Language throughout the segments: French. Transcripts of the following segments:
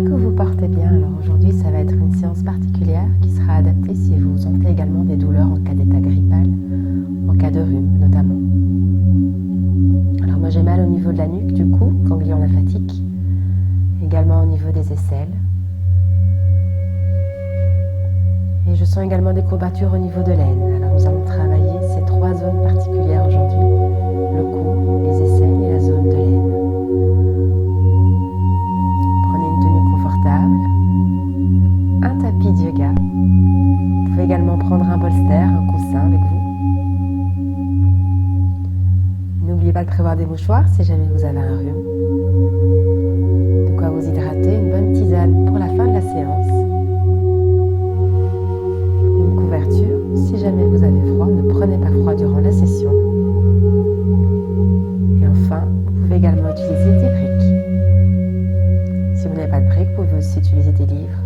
que vous portez bien. Alors aujourd'hui, ça va être une séance particulière qui sera adaptée si vous sentez également des douleurs en cas d'état grippal, en cas de rhume notamment. Alors moi j'ai mal au niveau de la nuque, du cou, ganglion lymphatique, également au niveau des aisselles. Et je sens également des courbatures au niveau de l'aine. Alors nous allons travailler ces trois zones particulières aujourd'hui, le cou, les aisselles et la zone de l'aine. Prenez une tenue confortable, un tapis de yoga. Vous pouvez également prendre un bolster, un coussin avec vous. N'oubliez pas de prévoir des mouchoirs si jamais vous avez un rhume. De quoi vous hydrater, une bonne tisane pour la fin de la séance. Une couverture, si jamais vous avez froid, ne prenez pas froid durant la session. Et enfin, vous pouvez également utiliser des briques. Si vous n'avez pas de briques, vous pouvez aussi utiliser des livres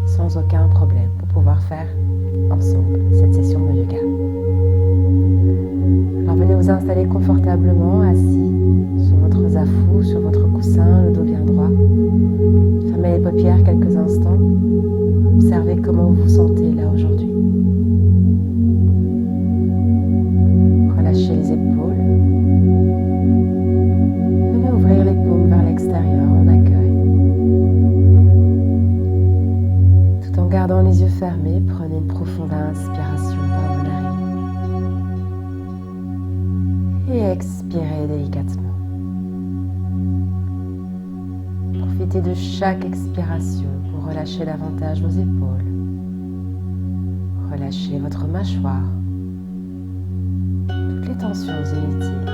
sans aucun problème pour pouvoir faire ensemble cette session de yoga. Alors venez vous installer confortablement, assis sur votre zafou, sur votre coussin, le dos bien droit. Fermez les paupières quelques instants. Observez comment vous vous sentez là aujourd'hui. Relâchez les épaules. Venez ouvrir les paumes vers l'extérieur en accueil. Tout en gardant les yeux fermés, prenez une profonde inspiration par vos narines. Et expirez délicatement. Profitez de chaque expiration pour relâcher davantage vos épaules. Relâchez votre mâchoire. Toutes les tensions inutiles.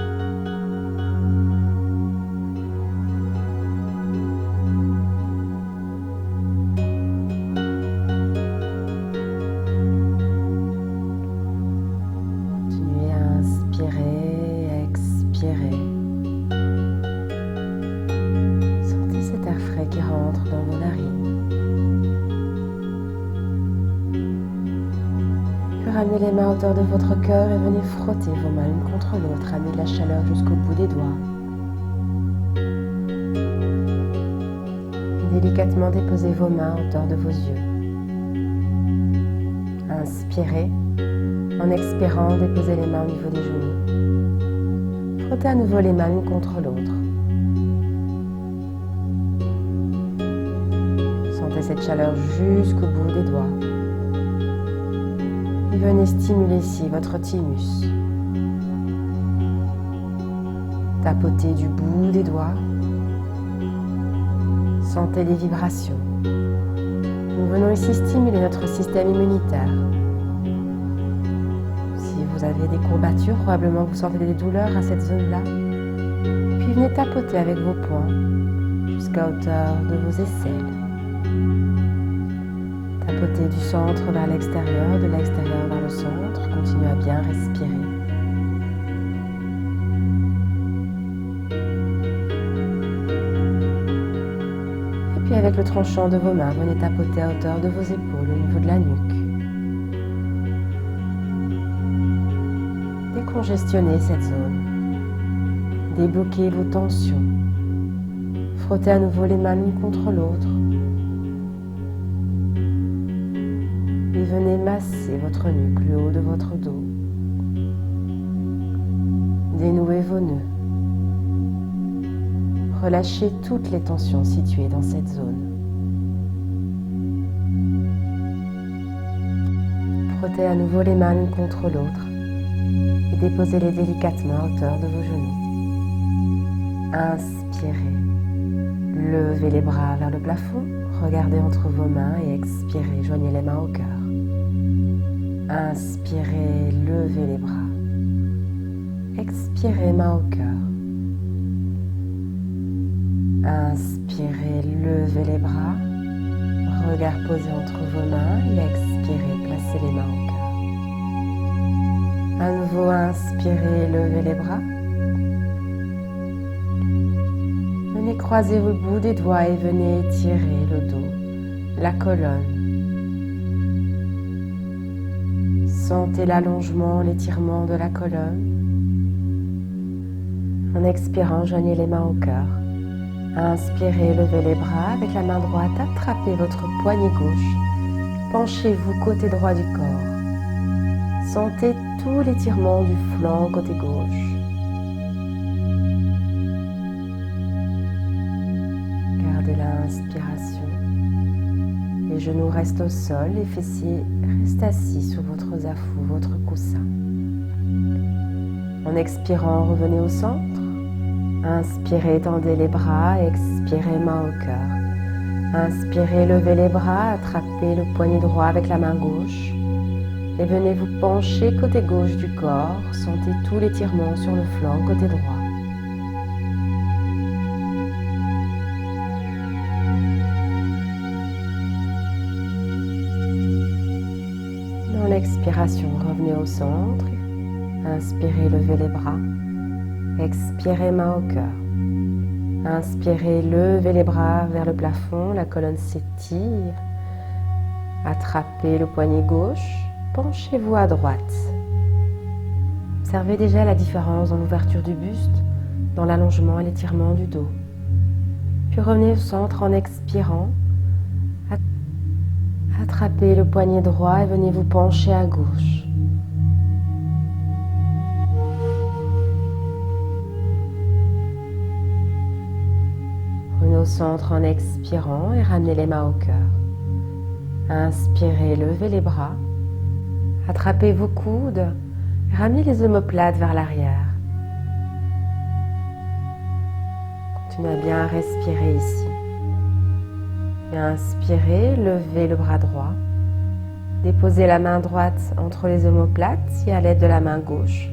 Continuez à inspirer, expirer. Sentez cet air frais qui rentre dans vos narines. Ramenez les mains à hauteur de votre cœur et venez frotter vos mains l'une contre l'autre. Ramenez de la chaleur jusqu'au bout des doigts. Et délicatement déposez vos mains à hauteur de vos yeux. Inspirez. En expirant, déposez les mains au niveau des genoux. Frottez à nouveau les mains l'une contre l'autre. Sentez cette chaleur jusqu'au bout des doigts. Et venez stimuler ici votre thymus. Tapotez du bout des doigts. Sentez les vibrations. Nous venons ici stimuler notre système immunitaire. Si vous avez des courbatures, probablement vous sentez des douleurs à cette zone-là. Puis venez tapoter avec vos poings jusqu'à hauteur de vos aisselles. Tapotez du centre vers l'extérieur, de l'extérieur vers le centre. Continuez à bien respirer. Et puis avec le tranchant de vos mains, venez tapoter à hauteur de vos épaules, au niveau de la nuque. Décongestionnez cette zone. Débloquez vos tensions. Frottez à nouveau les mains l'une contre l'autre. Et venez masser votre nuque, le haut de votre dos. Dénouez vos nœuds. Relâchez toutes les tensions situées dans cette zone. Frottez à nouveau les mains l'une contre l'autre et déposez-les délicatement à hauteur de vos genoux. Inspirez. Levez les bras vers le plafond. Regardez entre vos mains et expirez. Joignez les mains au cœur. Inspirez, levez les bras. Expirez, main au cœur. Inspirez, levez les bras. Regard posé entre vos mains et expirez, placez les mains au cœur. À nouveau, inspirez, levez les bras. Venez croiser le bout des doigts et venez étirer le dos, la colonne. Sentez l'allongement, l'étirement de la colonne. En expirant, joignez les mains au cœur. Inspirez, levez les bras. Avec la main droite, attrapez votre poignet gauche. Penchez-vous côté droit du corps. Sentez tout l'étirement du flanc côté gauche. Gardez l'inspiration. Les genoux restent au sol, les fessiers restent assis sur votre zafu, votre coussin. En expirant, revenez au centre. Inspirez, tendez les bras, expirez, main au cœur. Inspirez, levez les bras, attrapez le poignet droit avec la main gauche et venez vous pencher côté gauche du corps. Sentez tout l'étirement sur le flanc côté droit. Dans l'expiration, revenez au centre. Inspirez, levez les bras. Expirez, main au cœur. Inspirez, levez les bras vers le plafond, la colonne s'étire. Attrapez le poignet gauche, penchez-vous à droite. Observez déjà la différence dans l'ouverture du buste, dans l'allongement et l'étirement du dos. Puis revenez au centre en expirant. Attrapez le poignet droit et venez vous pencher à gauche. Revenez au centre en expirant et ramenez les mains au cœur. Inspirez, levez les bras. Attrapez vos coudes et ramenez les omoplates vers l'arrière. Continuez à bien respirer ici. Et inspirez, levez le bras droit. Déposez la main droite entre les omoplates et à l'aide de la main gauche,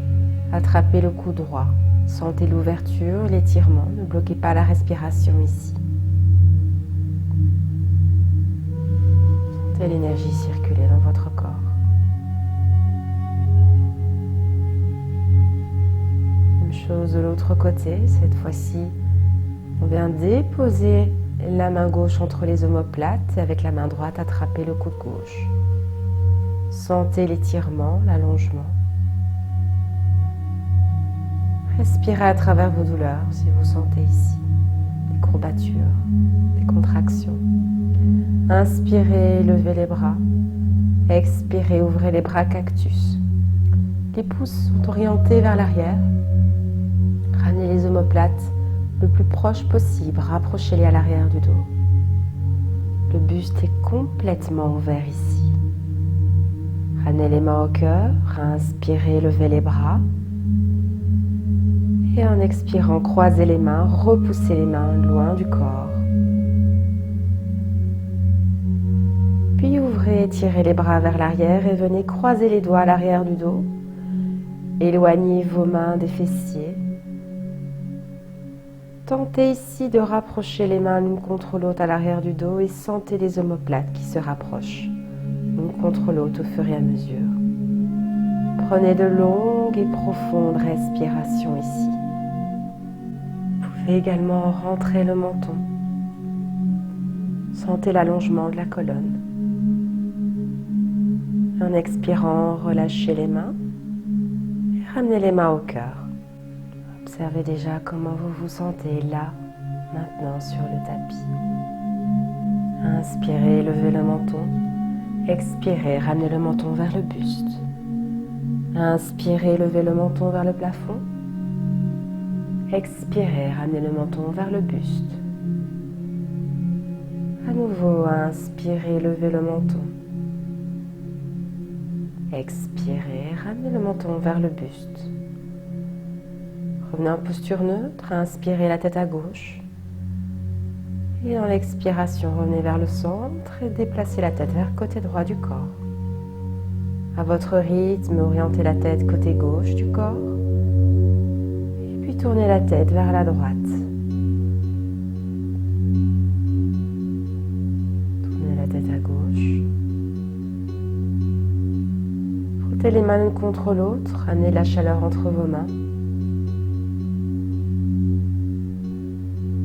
attrapez le cou droit. Sentez l'ouverture, l'étirement, ne bloquez pas la respiration ici. Sentez l'énergie circuler dans votre corps. Même chose de l'autre côté, cette fois-ci, on vient déposer la main gauche entre les omoplates et avec la main droite, attrapez le coude gauche. Sentez l'étirement, l'allongement. Respirez à travers vos douleurs si vous sentez ici des courbatures, des contractions. Inspirez, levez les bras. Expirez, ouvrez les bras cactus. Les pouces sont orientés vers l'arrière. Ramenez les omoplates le plus proche possible, rapprochez-les à l'arrière du dos. Le buste est complètement ouvert ici. Ramenez les mains au cœur, inspirez, levez les bras. Et en expirant, croisez les mains, repoussez les mains loin du corps. Puis ouvrez, tirez les bras vers l'arrière et venez croiser les doigts à l'arrière du dos. Éloignez vos mains des fessiers. Tentez ici de rapprocher les mains l'une contre l'autre à l'arrière du dos et sentez les omoplates qui se rapprochent l'une contre l'autre au fur et à mesure. Prenez de longues et profondes respirations ici. Vous pouvez également rentrer le menton. Sentez l'allongement de la colonne. En expirant, relâchez les mains et ramenez les mains au cœur. Observez déjà comment vous vous sentez là, maintenant sur le tapis. Inspirez, levez le menton. Expirez, ramenez le menton vers le buste. Inspirez, levez le menton vers le plafond. Expirez, ramenez le menton vers le buste. À nouveau, inspirez, levez le menton. Expirez, ramenez le menton vers le buste. Revenez en posture neutre, inspirez la tête à gauche. Et dans l'expiration, revenez vers le centre et déplacez la tête vers le côté droit du corps. À votre rythme, orientez la tête côté gauche du corps. Et puis tournez la tête vers la droite. Tournez la tête à gauche. Frottez les mains l'une contre l'autre, amenez la chaleur entre vos mains.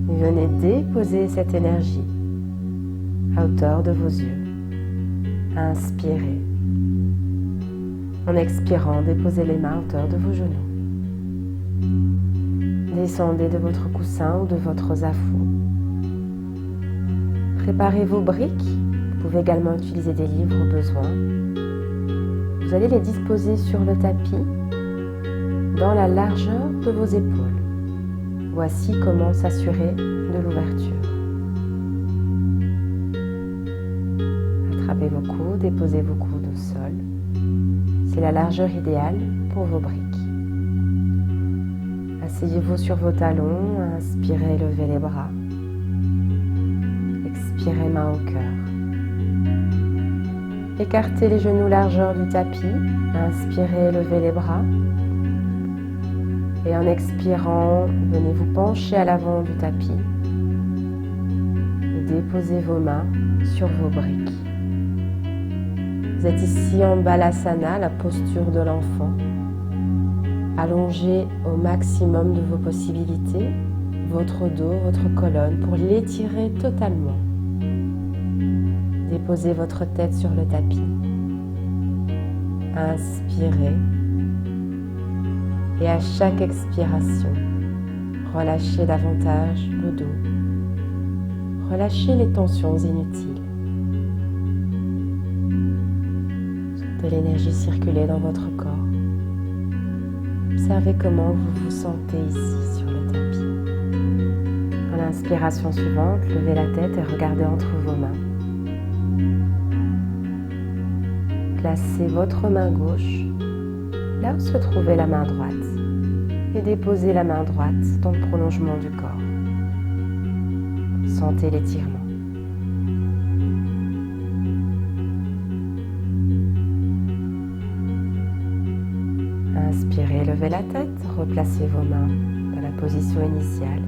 Et venez déposer cette énergie à hauteur de vos yeux. Inspirez. En expirant, déposez les mains à hauteur de vos genoux. Descendez de votre coussin ou de votre zafu Préparez vos briques. Vous pouvez également utiliser des livres au besoin. Vous allez les disposer sur le tapis dans la largeur de vos épaules. Voici comment s'assurer de l'ouverture. Attrapez vos coudes et posez vos coudes au sol. C'est la largeur idéale pour vos briques. Asseyez-vous sur vos talons, inspirez, levez les bras. Expirez, main au cœur. Écartez les genoux largeur du tapis, inspirez, levez les bras. Et en expirant, venez vous pencher à l'avant du tapis. Et déposez vos mains sur vos briques. Vous êtes ici en Balasana, la posture de l'enfant. Allongez au maximum de vos possibilités votre dos, votre colonne pour l'étirer totalement. Déposez votre tête sur le tapis. Inspirez. Et à chaque expiration, relâchez davantage le dos. Relâchez les tensions inutiles. Sentez l'énergie circuler dans votre corps. Observez comment vous vous sentez ici sur le tapis. À l'inspiration suivante, levez la tête et regardez entre vos mains. Placez votre main gauche là où se trouvait la main droite et déposez la main droite dans le prolongement du corps. Sentez l'étirement. Inspirez, levez la tête, replacez vos mains dans la position initiale.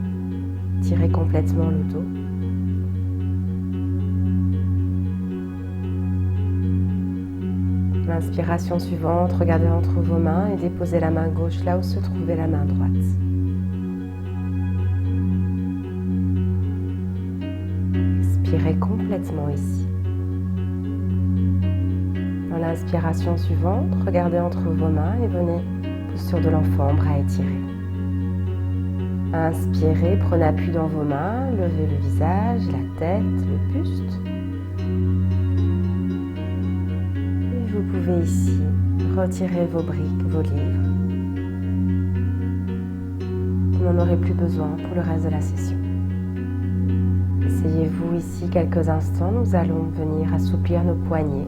Tirez complètement le dos. L'inspiration suivante, regardez entre vos mains et déposez la main gauche là où se trouvait la main droite. Expirez complètement ici. Dans l'inspiration suivante, regardez entre vos mains et venez, posture de l'enfant, bras étirés. Inspirez, prenez appui dans vos mains, levez le visage, la tête, le buste. Vous pouvez ici retirer vos briques, vos livres. Vous n'en aurez plus besoin pour le reste de la session. Asseyez-vous ici quelques instants. Nous allons venir assouplir nos poignets.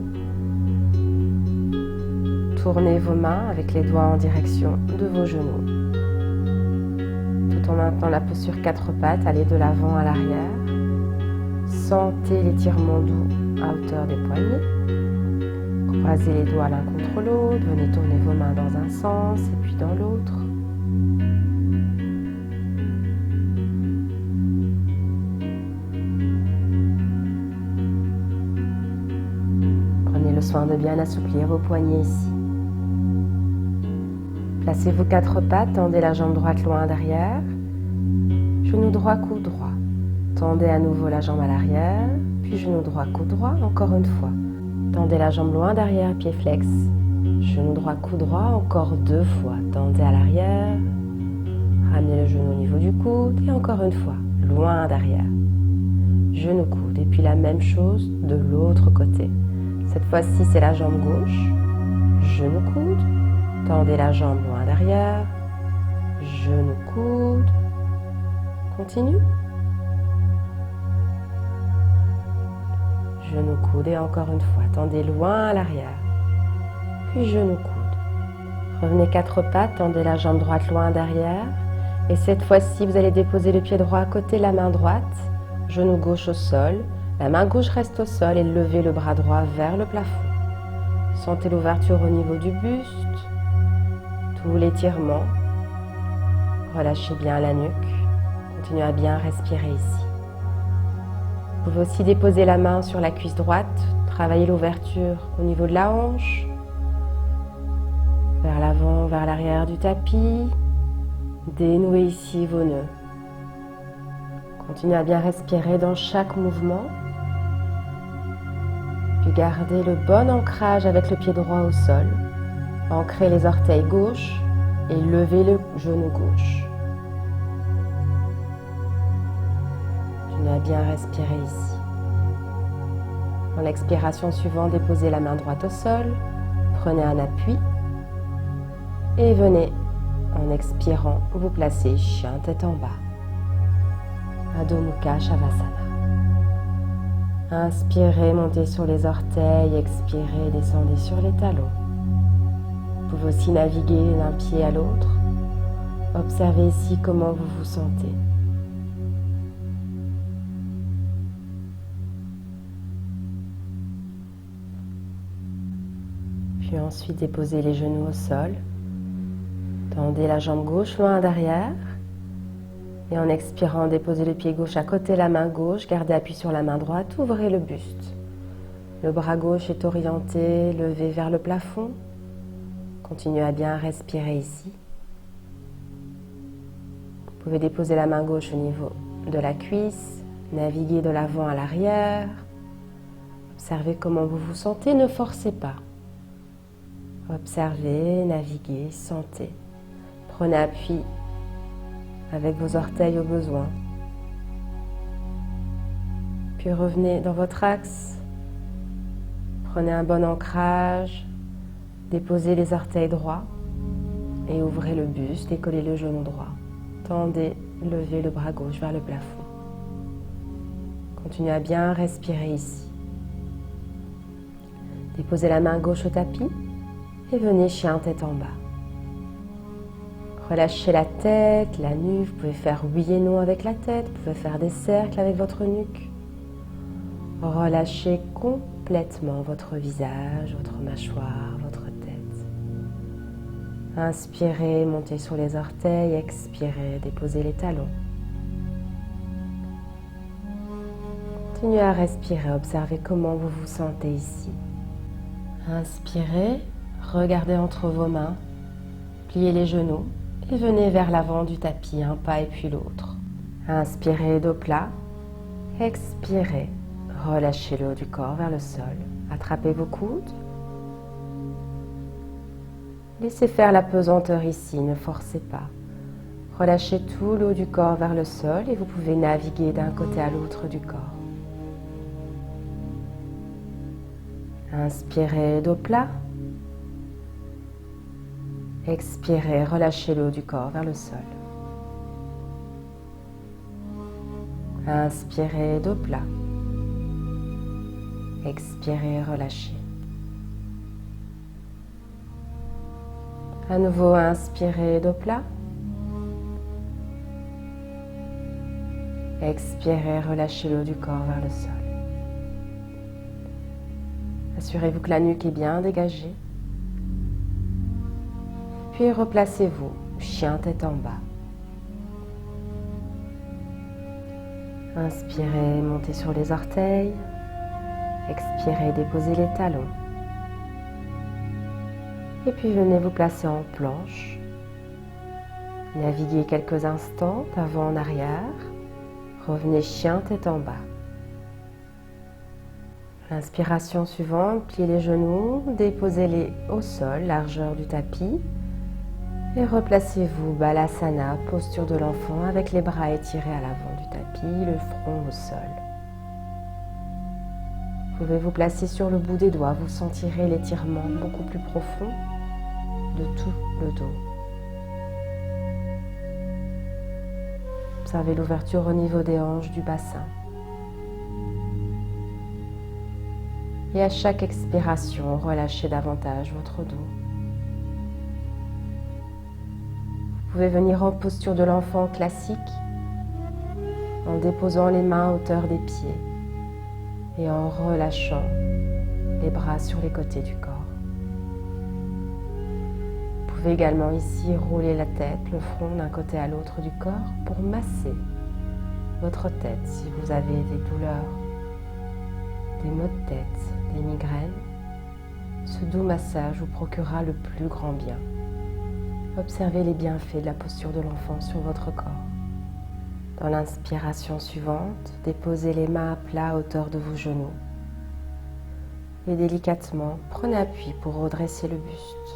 Tournez vos mains avec les doigts en direction de vos genoux. Tout en maintenant la posture quatre pattes, allez de l'avant à l'arrière. Sentez l'étirement doux à hauteur des poignets. Croisez les doigts l'un contre l'autre, venez tourner vos mains dans un sens et puis dans l'autre. Prenez le soin de bien assouplir vos poignets ici. Placez vos quatre pattes, tendez la jambe droite loin derrière, genou droit, coude droit. Tendez à nouveau la jambe à l'arrière, puis genou droit, coude droit, encore une fois. Tendez la jambe loin derrière, pied flex. Genou droit, coude droit, encore deux fois. Tendez à l'arrière. Ramenez le genou au niveau du coude et encore une fois, loin derrière. Genou, coude. Et puis la même chose de l'autre côté. Cette fois-ci, c'est la jambe gauche. Genou, coude. Tendez la jambe loin derrière. Genou, coude. Continue. Genou, coude et encore une fois, tendez loin à l'arrière, puis genou, coude. Revenez quatre pattes, tendez la jambe droite loin derrière et cette fois-ci, vous allez déposer le pied droit à côté, la main droite, genou gauche au sol, la main gauche reste au sol et levez le bras droit vers le plafond. Sentez l'ouverture au niveau du buste, tout l'étirement. Relâchez bien la nuque, continuez à bien respirer ici. Vous pouvez aussi déposer la main sur la cuisse droite, travailler l'ouverture au niveau de la hanche, vers l'avant, vers l'arrière du tapis, dénouez ici vos nœuds. Continuez à bien respirer dans chaque mouvement, puis gardez le bon ancrage avec le pied droit au sol, ancrez les orteils gauche et levez le genou gauche. Continuez à bien respirer ici. En l'expiration suivante, déposez la main droite au sol, prenez un appui et venez, en expirant, vous placer chien tête en bas. Adho Mukha Shavasana. Inspirez, montez sur les orteils, expirez, descendez sur les talons. Vous pouvez aussi naviguer d'un pied à l'autre. Observez ici comment vous vous sentez. Puis ensuite, déposez les genoux au sol. Tendez la jambe gauche loin derrière. Et en expirant, déposez le pied gauche à côté de la main gauche. Gardez appui sur la main droite. Ouvrez le buste. Le bras gauche est orienté, levé vers le plafond. Continuez à bien respirer ici. Vous pouvez déposer la main gauche au niveau de la cuisse. Naviguer de l'avant à l'arrière. Observez comment vous vous sentez. Ne forcez pas. Observez, naviguez, sentez. Prenez appui avec vos orteils au besoin. Puis revenez dans votre axe. Prenez un bon ancrage. Déposez les orteils droits et ouvrez le buste, décollez le genou droit. Tendez, levez le bras gauche vers le plafond. Continuez à bien respirer ici. Déposez la main gauche au tapis et venez chien tête en bas. Relâchez la tête, la nuque, vous pouvez faire oui et non avec la tête, vous pouvez faire des cercles avec votre nuque. Relâchez complètement votre visage, votre mâchoire, votre tête. Inspirez, montez sur les orteils, expirez, déposez les talons. Continuez à respirer, observez comment vous vous sentez ici. Inspirez, regardez entre vos mains, pliez les genoux et venez vers l'avant du tapis, un pas et puis l'autre. Inspirez, dos plat, expirez, relâchez le haut du corps vers le sol, attrapez vos coudes. Laissez faire la pesanteur ici, ne forcez pas. Relâchez tout le haut du corps vers le sol et vous pouvez naviguer d'un côté à l'autre du corps. Inspirez, dos plat. Expirez, relâchez le haut du corps vers le sol. Inspirez, dos plat. Expirez, relâchez. À nouveau, inspirez, dos plat. Expirez, relâchez le haut du corps vers le sol. Assurez-vous que la nuque est bien dégagée. Puis replacez-vous, chien tête en bas. Inspirez, montez sur les orteils. Expirez, déposez les talons. Et puis venez vous placer en planche. Naviguez quelques instants d'avant en arrière. Revenez chien tête en bas. L'inspiration suivante, pliez les genoux, déposez-les au sol, largeur du tapis. Et replacez-vous, Balasana, posture de l'enfant avec les bras étirés à l'avant du tapis, le front au sol. Vous pouvez vous placer sur le bout des doigts, vous sentirez l'étirement beaucoup plus profond de tout le dos. Observez l'ouverture au niveau des hanches du bassin. Et à chaque expiration, relâchez davantage votre dos. Vous pouvez venir en posture de l'enfant classique en déposant les mains à hauteur des pieds et en relâchant les bras sur les côtés du corps. Vous pouvez également ici rouler la tête, le front d'un côté à l'autre du corps pour masser votre tête si vous avez des douleurs, des maux de tête, des migraines. Ce doux massage vous procurera le plus grand bien. Observez les bienfaits de la posture de l'enfant sur votre corps. Dans l'inspiration suivante, déposez les mains à plat à hauteur de vos genoux. Et délicatement, prenez appui pour redresser le buste.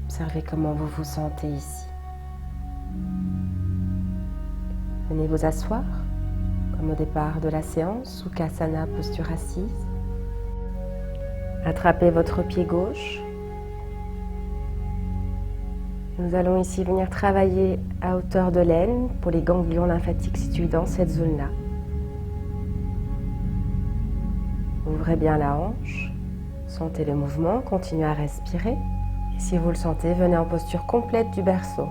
Observez comment vous vous sentez ici. Venez vous asseoir, comme au départ de la séance, Sukhasana, posture assise. Attrapez votre pied gauche. Nous allons ici venir travailler à hauteur de l'aine pour les ganglions lymphatiques situés dans cette zone-là. Ouvrez bien la hanche, sentez le mouvement, continuez à respirer. Et si vous le sentez, venez en posture complète du berceau.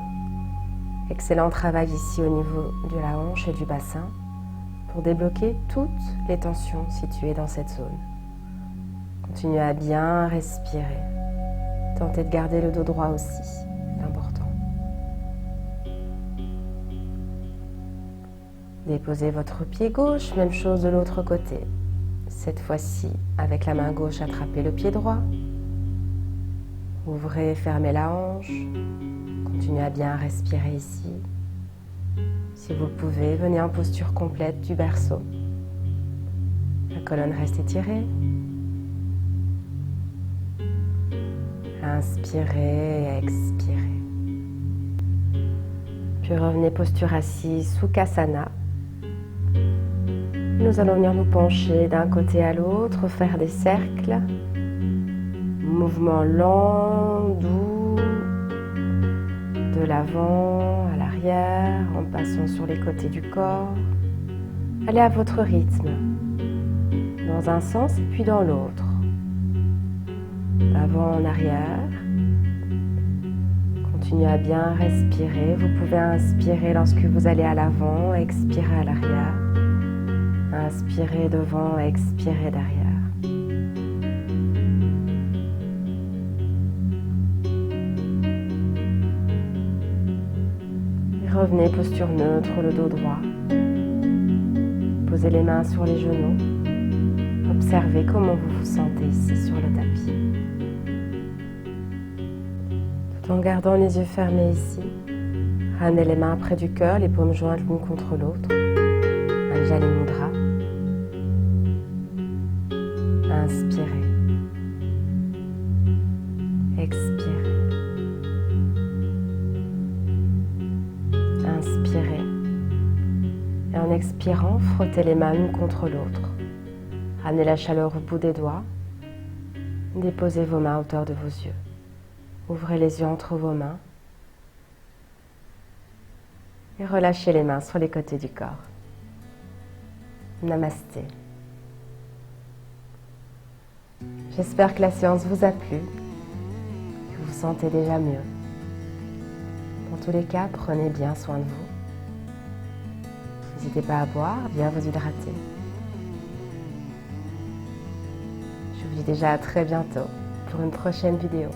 Excellent travail ici au niveau de la hanche et du bassin pour débloquer toutes les tensions situées dans cette zone. Continuez à bien respirer. Tentez de garder le dos droit aussi, c'est important. Déposez votre pied gauche, même chose de l'autre côté. Cette fois-ci, avec la main gauche, attrapez le pied droit. Ouvrez, fermez la hanche. Continuez à bien respirer ici. Si vous le pouvez, venez en posture complète du berceau. La colonne reste étirée. Inspirez et expirez. Puis revenez posture assise, Sukhasana. Nous allons venir nous pencher d'un côté à l'autre, faire des cercles. Mouvement lent, doux, de l'avant à l'arrière, en passant sur les côtés du corps. Allez à votre rythme, dans un sens et puis dans l'autre. D'avant en arrière. Continuez à bien respirer. Vous pouvez inspirer lorsque vous allez à l'avant, expirer à l'arrière. Inspirez devant, expirez derrière. Revenez, posture neutre, le dos droit. Posez les mains sur les genoux. Observez comment vous vous sentez ici sur le tapis. Tout en gardant les yeux fermés ici, ramenez les mains près du cœur, les paumes jointes l'une contre l'autre. Anjali Mudra. Inspirez. Expirez. Inspirez. Et en expirant, frottez les mains l'une contre l'autre. Ramenez la chaleur au bout des doigts. Déposez vos mains à hauteur de vos yeux. Ouvrez les yeux entre vos mains. Et relâchez les mains sur les côtés du corps. Namasté. J'espère que la séance vous a plu, que vous vous sentez déjà mieux. Dans tous les cas, prenez bien soin de vous. N'hésitez pas à boire, bien vous hydrater. Je vous dis déjà à très bientôt pour une prochaine vidéo.